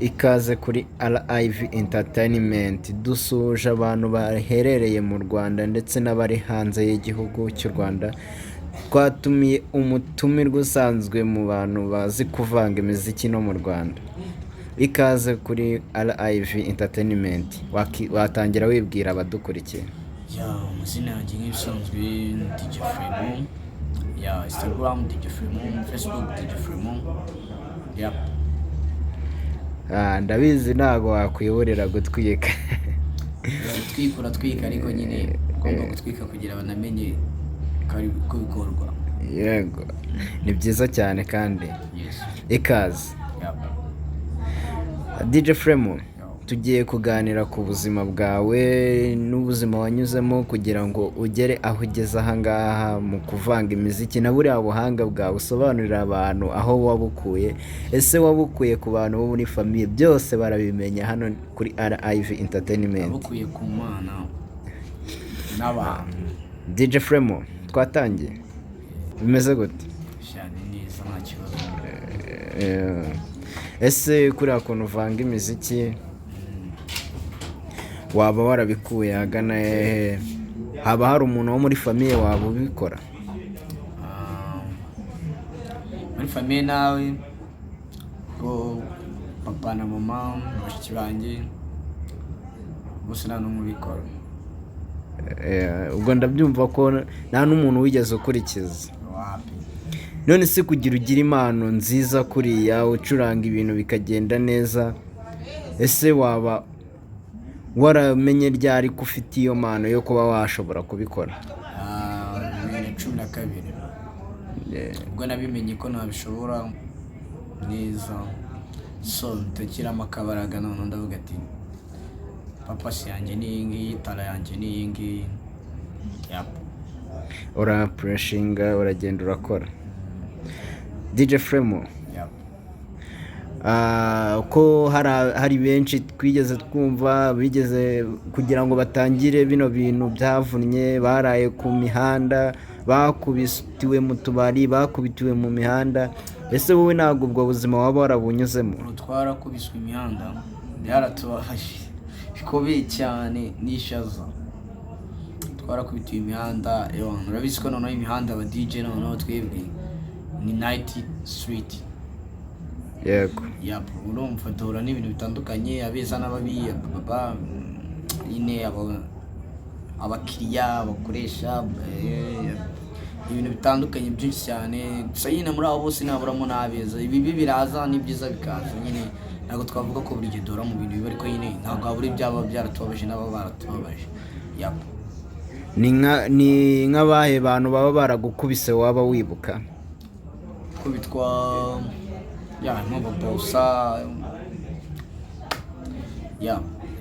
Ikaze kuri live entertainment dusuje abantu baherereye mu Rwanda ndetse n'abari hanze y'igihugu cy'u Rwanda. Twatumiye umutumirwa usanzwe mu bantu bazi kuvanga imiziki no mu Rwanda. Ikaze kuri live entertainment. Watangira wibwira abadukurikiye. Amazina yanjye nk'ibisanzwe DJ Fremo, Instagram DJ Fremo, Facebook DJ Fremo. Ndabizi ntago wakwiyoborera gutwika. Twika ariko nyine ugomba gutwika kugira banamenye ko bikorwa. Yego, ni byiza cyane kandi. Ikaze. DJ Fremo, tugiye kuganira ku buzima bwawe n'ubuzima wanyuzemo kugira ngo ugere aho ugeze aha ngaha mu kuvanga imiziki na buriya buhanga bwawe usobanurira abantu aho wabukuye. Ese wabukuye ku bantu bo muri famille, byose barabimenya hano kuri live entertainment. Wabukuye ku Mana n'abantu. DJ Fremo, twatangiye. Bimeze gute? Cyane neza, nta kibazo. Ese kuriya kuntu uvanga imiziki waba warabikuye agana hehe? Haba hari umuntu wo muri famille waba ubikora? Muri famille nawe ko papa na mama bashiki banjye bose nta n'umwe ubikora. Ubwo ndabyumva ko nta n'umuntu wigeze ukurikiza. None se kugira ugira impano nziza kuriya ucuranga ibintu bikagenda neza, ese waba waramenye ryari ko ufite iyo mpano yo kuba washobora kubikora? 2012 ubwo nabimenye ko nabishobora neza, so ntakiramo akabaraga. none ndavuga ati papa si yanjye ni iyi ngiyi, tara yanjye ni iyi ngiyi. Urapureshinga, uragenda urakora. DJ Fremo, ko hari benshi twigeze twumva bigeze kugira ngo batangire bino bintu byavunnye, baraye ku mihanda, bakubitiwe mu tubari, bakubitiwe mu mihanda. Ese wowe ntabwo ubwo buzima waba warabunyuzemo? Twarakubiswe imihanda, byaratubabaje bikomeye cyane n'ishaza. Twarakubitiwe imihanda, urabizi ko noneho imihanda aba DJ noneho twebwe ni night street. Yego. Urumva duhura n'ibintu bitandukanye, abeza n'ababi, nyine abakiriya bakoresha ibintu bitandukanye byinshi cyane. Gusa nyine muri abo bose naburamo n'abeza, ibibi biraza n'ibyiza bikaza. Nyine ntabwo twavuga ko buri gihe duhura mu bintu bibi, ariko nyine ntabwo habura ibyaba byaratubabaje n'ababa baratubabaje. Ni nk'abahe bantu baba baragukubise waba wibuka? Kubitwa nk'ababosa,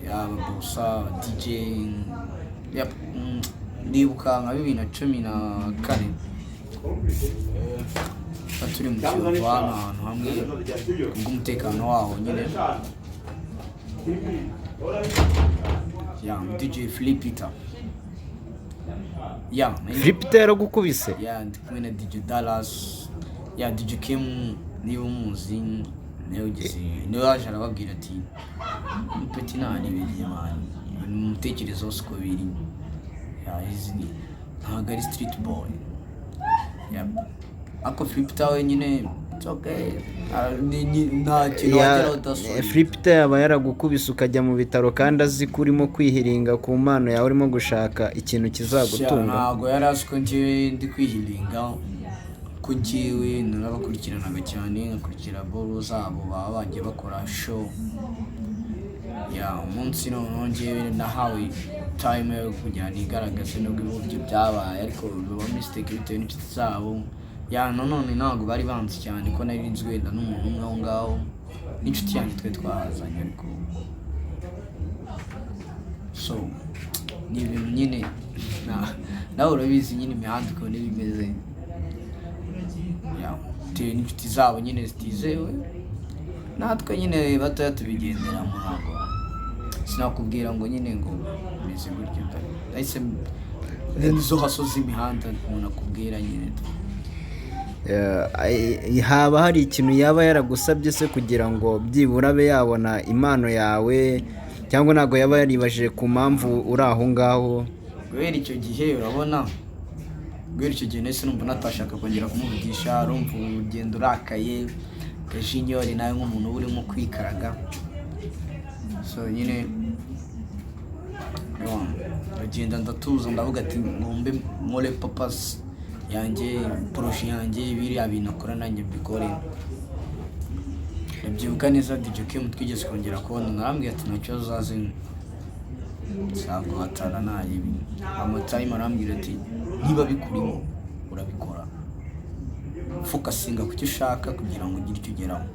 ababosa, DJ. Ndibuka nka 2014 turi mu Kiyovu ahantu hamwe kubw'umutekano waho nyine. DJ phiriter. Phiriter yaragukubise? Ndi kumwe na DJ Dallas, DJ Kim, niba umuzi niwe waje arababwira ati mpeti nanibereye mani, umutekerezo wose uko biri. Ntabwo ari street boy. Ako phiriter we nyine nta kintu wagera udasuye. Phiriter yaba yaragukubise ukajya mu bitaro kandi azi ko urimo kwihiringa ku mpano yawe, urimo gushaka ikintu kizagutunga? Ntabwo yari azi ko njyewe ndi kwihiringa, ko njyewe narabakurikiranaga cyane, nkakurikira bolo zabo baba bagiye bakora show. Umunsi noneho njyewe nahawe time yo kugira nigaragaze nubwo ibyo byabaye, ariko biba mistake bitewe n'inshuti zabo. None ntabwo bari banzi cyane ko nari nzi wenda n'umuntu umwe aho ngaho n'inshuti yanjye twe twahazanye, ariko so ni ibintu nyine nawe urabizi nyine imihanda uko n'ibimeze. Bitewe n'inshuti zabo nyine zitizewe, natwe nyine batoya tubigenderamo. Ntabwo sinakubwira ngo nyine ngo bimeze gutyo, nizo hasoza imihanda umuntu akubwira nyine. haba hari ikintu yaba yaragusabye se kugira ngo byibura abe yabona impano yawe, cyangwa ntabwo yaba yaribajije ku mpamvu uri aho ngaho? guhera icyo gihe urabona, guhera icyo gihe nahise numva natashaka kongera kumuvugisha. urumva urugendo urakaye kajinyori nawe nk'umuntu uba urimo kwikaraga, so nyine ndagenda ndatuza ndavuga ati ngombe nkore papasi yanjye, poroshi yanjye, biriya bintu akora nanjye mbikore. ndabyibuka neza DJ Kim twigeze kongera kubona, narambwiye ati ntacyo uzaze nzaguhatana nayo ibi amatime. arambwira ati niba bikurimo urabikora, fokasinga ku cyo ushaka kugira ngo ugire icyo ugeraho.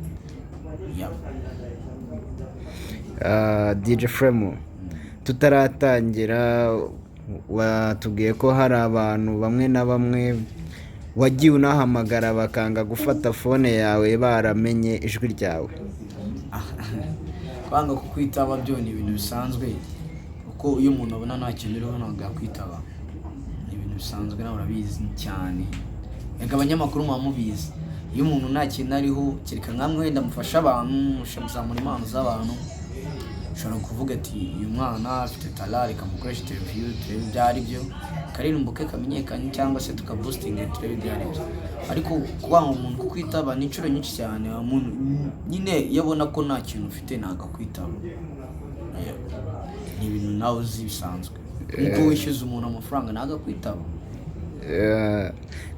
DJ Fremu, tutaratangira watubwiye ko hari abantu bamwe na bamwe wagiye unahamagara bakanga gufata fone yawe baramenye ijwi ryawe. kwanga kukwitaba byo ni ibintu bisanzwe, kuko iyo umuntu abona nta kintu uriho ntabwo yakwitaba. ni ibintu bisanzwe, nawe urabizi cyane, reka abanyamakuru muba mubizi. iyo umuntu nta kintu ariho, kereka nkamwe wenda mufasha abantu, mushobora impano z'abantu, ushobora kuvuga ati uyu mwana afite tala, reka mukoresha interview turebe ibyo ari byo, karirimbo ke kamenyekanye, cyangwa se tukaboostinga turebe ibyo ari byo. ariko kwanga umuntu kukwitaba ni inshuro nyinshi cyane. umuntu nyine iyo abona ko nta kintu ufite ntabwo akwitaba. ni ibintu nawe uzi bisanzwe, nkuko wishyuza umuntu amafaranga ntabwo akwitaba.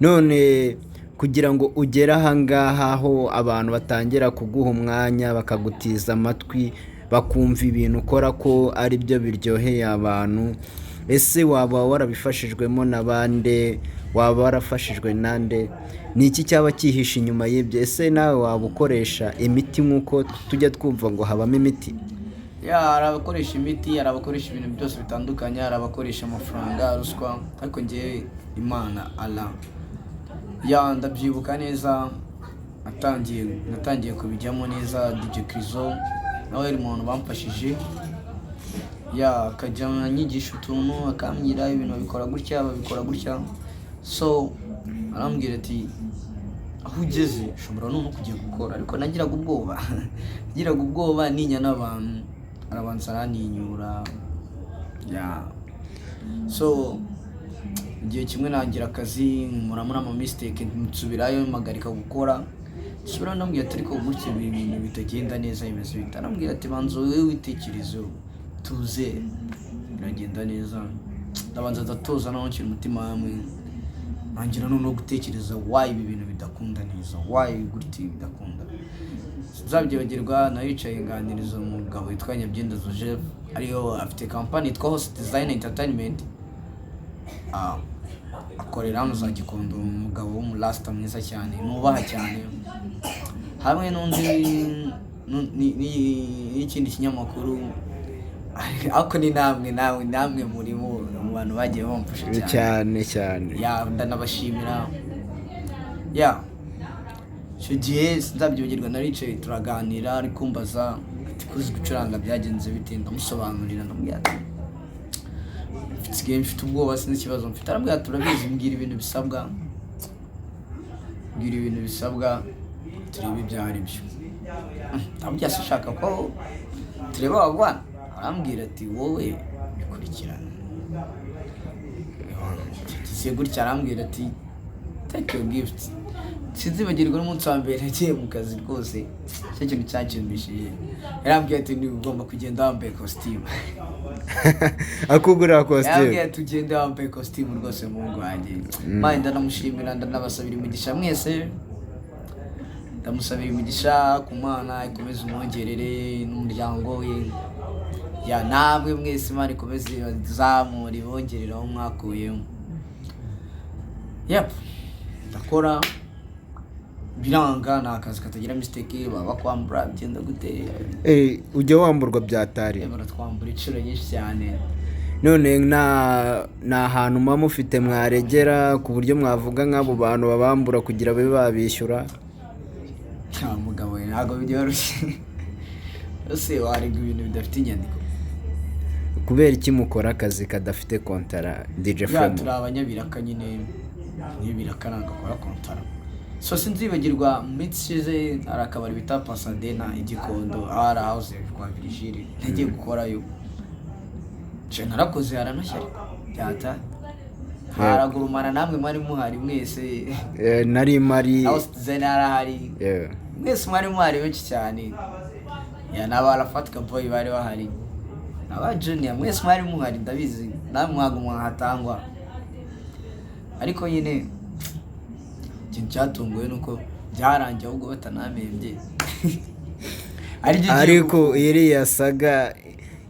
none kugira ngo ugere ahangaha aho abantu batangira kuguha umwanya bakagutiza amatwi bakumva ibintu ukora ko ari byo biryoheye abantu, ese waba warabifashijwemo na bande? waba warafashijwe nande? ni iki cyaba cyihishe inyuma y'ibyo? ese nawe waba ukoresha imiti nk'uko tujya twumva ngo habamo imiti? hari abakoresha imiti, hari abakoresha ibintu byose bitandukanye, hari abakoresha amafaranga, ruswa, ariko njyewe Imana Allah. ndabyibuka neza natangiye kubijyamo neza. DJ Krizo nawe ari umuntu bamfashije, akajya anyigisha utuntu, akambwira ibintu babikora gutya. so arambwira ati aho ugeze ushobora no kujya gukora. ariko nagiraga ubwoba ninya n'abantu, arabanza araninyura. so igihe kimwe nangira akazi, muramo ama mistake, nsubirayo mpagarika gukora. nsubirayo ndambwira ati ariko gutya ibintu bitagenda neza, bimeze bite? arambwira ati banza wowe witekerezeho, tuze biragenda neza. ndabanza ndatoza naho nshyira umutima hamwe, ntangira no gutekereza why ibi bintu bidakunda neza, why gutya bidakunda. nzabyibagirwa naricaye nganiriza umugabo witwa Nyabyenda Joseph, ariyo afite company yitwa Host Design Entertainment, akorera hano za Gikondo. umugabo w'umurasta mwiza cyane, nubaha cyane, hamwe n'undi n'ikindi kinyamakuru. ariko ni namwe muri mu bantu bagiye bamfasha cyane. ndanabashimira. icyo gihe sinzabyibagirwa, naricaye turaganira, ari kumbaza ati kuzi gucuranga byagenze bite? ndamusobanurira, ndamubwira ati mfite ubwoba, sinzi ikibazo mfite. arambwira ati urabizi, mbwira ibintu bisabwa, turebe ibyo ari byo. ndamubwira se ushaka ko tureba wagwana? arambwira ati wowe bikurikirana. kisiye gutya, arambwira ati take your gift. sinzibagirwa n'umunsi wa mbere nagiye mu kazi rwose, icyo kintu cyanshimishije. yarambwira ati ni ugomba kugenda wambaye costume. akugurira costume? yarambwira ati ugende wambaye costume rwose muhungu wanjye. mayi ndanamushimira, ndanabasabira imigisha mwese. ndamusabira imigisha ku Mana ikomeze umwongerere n'umuryango we. namwe mwese Imana ikomeze izamure ibongerere aho mwakuyemo. ndakora biranga, ni akazi katagira mistake, baba bakwambura bigenda gute? ujya wamburwa byatari? baratwambura inshuro nyinshi cyane. none nta hantu muba mufite mwaregera ku buryo mwavuga nk'abo bantu babambura kugira babe babishyura? mugabo we ntabwo byoroshye. ese warega ibintu bidafite inyandiko? kubera iki mukora akazi kadafite kontara? DJ Fremu, turi abanyabiraka nyine, niyo biraka ntabwo akora kontara. so sinzibagirwa mu minsi ishize hari akabari bita passdena igikondo ahari house kwa Virgile nagiye gukorayo narakoze haranashyari byata haragurumana namwe mwari muhari mwese nari mari house design yarahari mwese mwari muhari benshi cyane n'abarafatika boy bari bahari aba junior mwese mwari muhari ndabizi namwe mwagumwa hatangwa ariko nyine ikintu cyatunguwe nuko byarangiye ahubwo batanamembye ariko iriya saga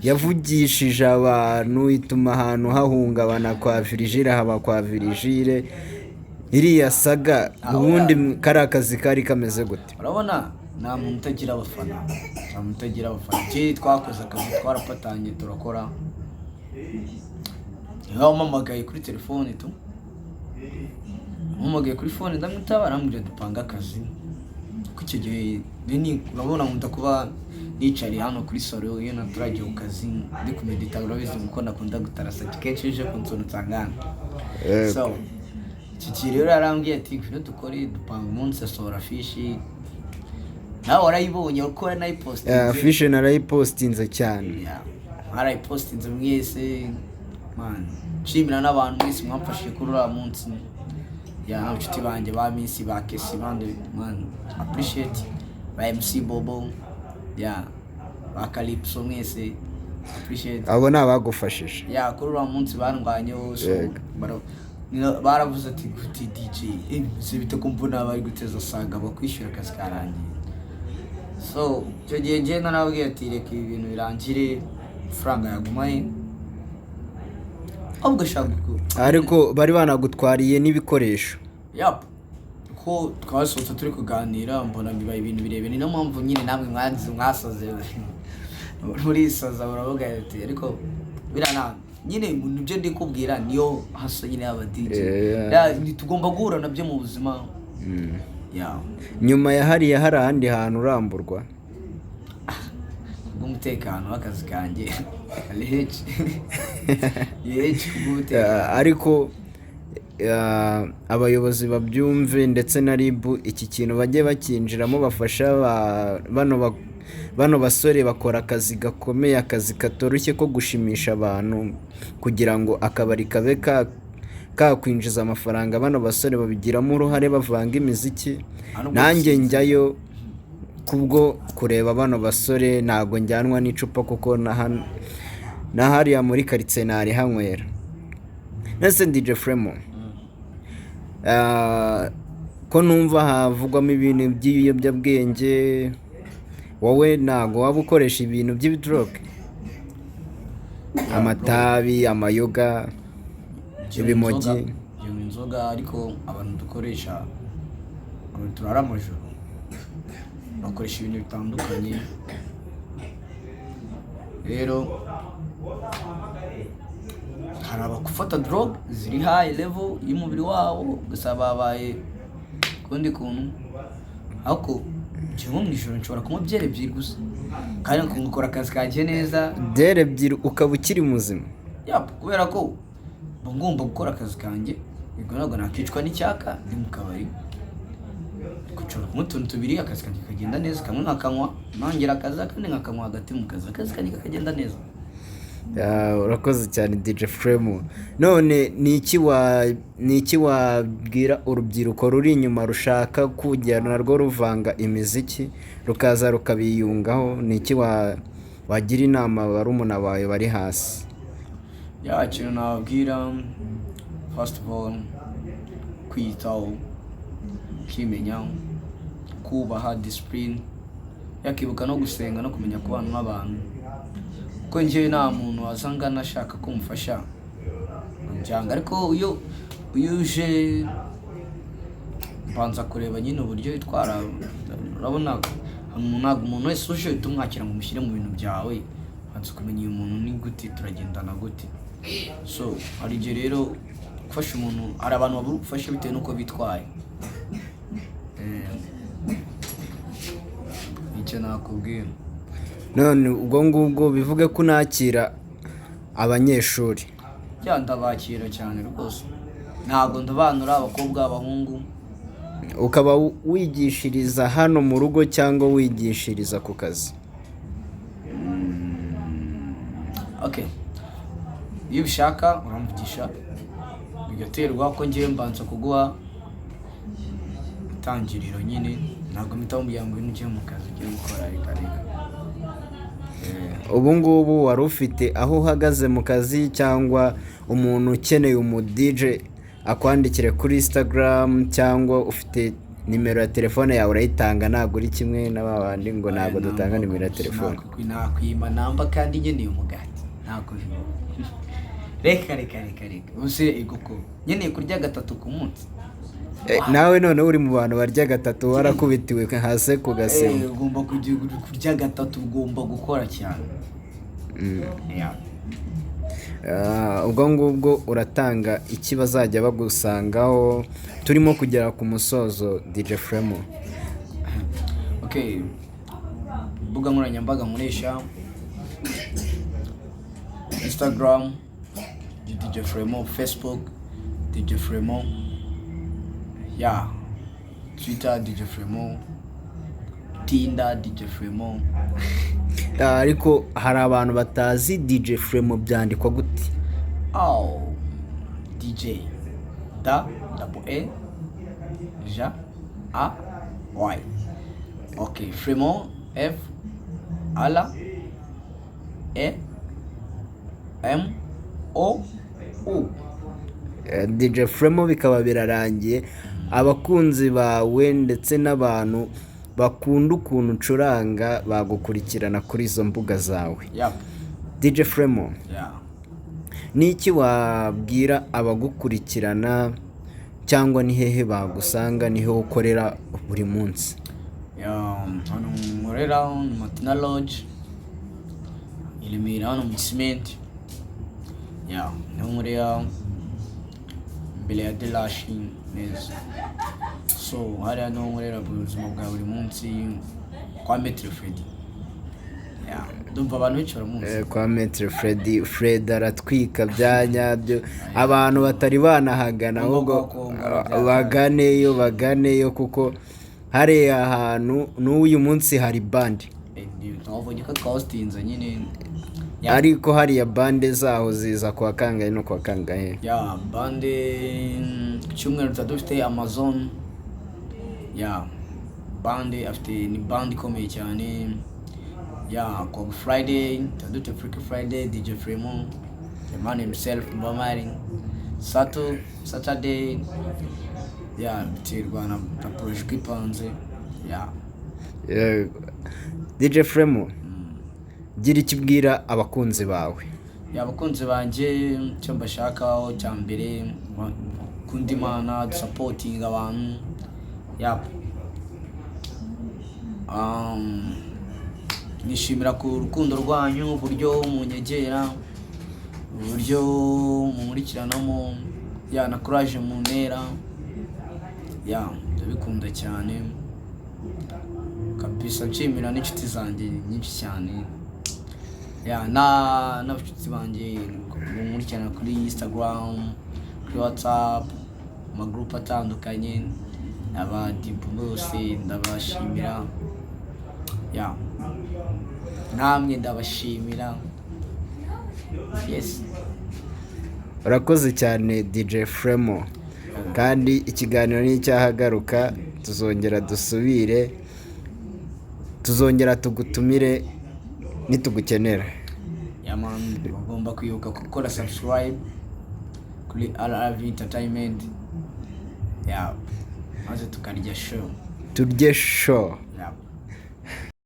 yavugishije abantu ituma ahantu hahungabana kwa Virgile haba kwa Virgile. Iriya saga ubundi kari akazi kari kameze gute? Urabona nta muntu utagira abafana, twakoze akazi twarapatanye turakora. Mpamagaye kuri telefone tu mpamagaye kuri phone ndamwitaba arambwira dupanga akazi ko icyo gihe ni urabona nkunda kuba nicari hano kuri solo iyo naturagiye ku kazi ndi kumedita urabizi uko nakunda gutarasa kenshi uje kunsona tsangana. So iki rero arambwiye ati ngwino dukore dupanga umunsi asora fishi nawe warayibonye ukora nayipostinze fishi narayipostinze cyane narayipostinze mwese man nshimira n'abantu mwese mwamfashije kuri uriya munsi inshuti banjye ba minsi ba kesi bandi man appreciate ba MC Bobo ba Calypso mwese appreciate abo nabagufashije kuri uriya munsi barwanyeho so baravuze ati guti DJ bite ko mbona bari guteza saga bakwishyura akazi karangiye. So icyo gihe nje narabwiye ati reka ibintu birangire franga yagumaye ahubwo shaka ariko bari banagutwariye n'ibikoresho ko twasohotse turi kuganira mbona bibaye ibintu birebe ni no mpamvu nyine namwe mwasaze muri saza baravuga ati ariko birana nyine nibyo ndi kubwira niyo hasa nyine aba DJ tugomba guhura nabyo mu buzima. Nyuma ya hariya hari ahandi hantu uramburwa umutekano w'akazi kanjye ariko abayobozi babyumve ndetse na RIB iki kintu bajye bakinjiramo bafasha bano basore bakora akazi gakomeye, akazi katoroshye ko gushimisha abantu kugira ngo akabari kabe kakwinjiza amafaranga. Bano basore babigiramo uruhare bavanga imiziki, nanjye njyayo kubwo kureba bano basore, ntago njyanwa n'icupa kuko na hariya muri quartier nari hanywera. Nese DJ Fremo ko numva havugwamo ibintu by'ibiyobyabwenge, wowe ntago waba ukoresha ibintu by'ibidroge, amatabi, amayoga, ibimogi? Inzoga ariko abantu dukoresha turara amajoro bakoresha ibintu bitandukanye. Rero hari abafata drogue ziri high level y'umubiri wabo gusa babaye kundi kuntu, ariko cyangwa mu ijoro nshobora kunywa byere ebyiri gusa kandi ngukora akazi kanjye neza. Byere ebyiri ukaba ukiri muzima? Kubera ko ngomba gukora akazi kanjye, ubwo ntabwo nakicwa n'icyaka ndi mu kabari. Kucora kunywa utuntu tubiri akazi kanjye kagenda neza, kamwe nkakanywa nongera akazi kandi nkakanywa hagati mu kazi, akazi kanjye kakagenda neza. Urakoze cyane DJ Fremo. None ni iki wabwira urubyiruko ruri inyuma rushaka kujyana narwo ruvanga imiziki rukaza rukabiyungaho? Ni iki wagira inama barumuna bawe bari hasi? Ikintu nababwira, first of all, kwiyitaho, kwimenya, kubaha discipline, yakibuka no gusenga no kumenya kubana n'abantu. Ko njyewe nta muntu wazanga nashaka kumufasha njyanga, ariko iyo uje banza kureba nyine uburyo yitwara. Urabona ntabwo umuntu wese uje uhita umwakira ngo mushyire mu bintu byawe, banza kumenya uyu muntu ni gute, turagendana gute. So hari igihe rero gufasha umuntu, hari abantu babura gufasha bitewe n'uko bitwaye. Icyo nakubwira. None ubwo ngubwo bivuge ko nakira abanyeshuri? Ndabakira cyane rwose, ntabwo ndabanura abakobwa abahungu. ukaba wigishiriza hano mu rugo cyangwa wigishiriza ku kazi? Okay, iyo ubishaka uramvugisha bigaterwa ko ngiye mbanza kuguha itangiriro nyine, ntabwo mpita mubwira ngo ugiye mu kazi ugiye gukora reka. Ubu ngubu wari ufite aho uhagaze mu kazi, cyangwa umuntu ukeneye DJ akwandikire kuri Instagram, cyangwa ufite nimero ya telefone yawe urayitanga? Ntabwo uri kimwe n'abandi ngo ntabwo dutanga nimero ya telefone. Nakwima namba kandi nkeneye umugati, ntabwo reka ubuse igoko nkeneye kurya 3 ku munsi. Nawe none uri mu bantu barya 3 warakubitiwe hase ku gasema. Ugomba kurya 3, ugomba gukora cyane. Ubwo ngubwo uratanga iki bazajya bagusangaho? Turimo kugera ku musozo DJ Fremo. Okay, mbuga nkoranyambaga nkoresha Instagram DJ Fremo, Facebook DJ Fremo, Twitter DJ Fremo, Tinder DJ Fremo. Ariko hari abantu batazi DJ Fremo byandikwa gute? DJ J-A-Y. Okay, Fremo F-R-E-M-O-U. DJ Fremo bikaba birarangiye. Abakunzi bawe ndetse n'abantu bakunda ukuntu ucuranga bagukurikirana kuri izo mbuga zawe. DJ Fremo, ni iki wabwira abagukurikirana, cyangwa ni hehe bagusanga, ni hehe ukorera buri munsi? Hano nkorera Matina Lodge Irimira, hano mu Cement. Nkorera mbere ya Delashi neza. So hariya niho nkorera ubuzima bwa buri munsi kwa Maître Freddy. Ndumva abantu benshi baramuzi kwa Maître Freddy. Fred aratwika bya nyabyo. Abantu batari banahagana ahubwo baganeyo kuko hariya ahantu n'uyu munsi hari band. Ntabwo twawustinze nyine. Ariko hariya bande zaho ziza kwa kangahe no kwa kangahe? Bande cyumweru dufite Amazon. Bande afite ni band ikomeye cyane. Kwa Friday dufite Freaky Friday DJ Fremo, the man himself mububari. Saturday biterwa na project ipanze. DJ Fremo, gira ikibwira abakunzi bawe. Abakunzi banje cyo mbashakaho cya mbere kundi Imana, supporting abantu. Nishimira ku rukundo rwanyu, uburyo munyegera, uburyo mumurikiranamo, na courage mu ntera. Ndabikunda cyane kabisa. Nshimira n'inshuti zanjye nyinshi cyane. N'abashuti banjye mumurikirana kuri Instagram, kuri WhatsApp, amagroup atandukanye. Abadibu bose ndabashimira. Namwe ndabashimira. Urakoze cyane DJ Fremo, kandi ikiganiro n'icyahagaruka. Tuzongera dusubire, tuzongera tugutumire nitugukenera. Ugomba kwibuka gukora subscribe kuri RRV Entertainment. Maze tukarya show. Turye show.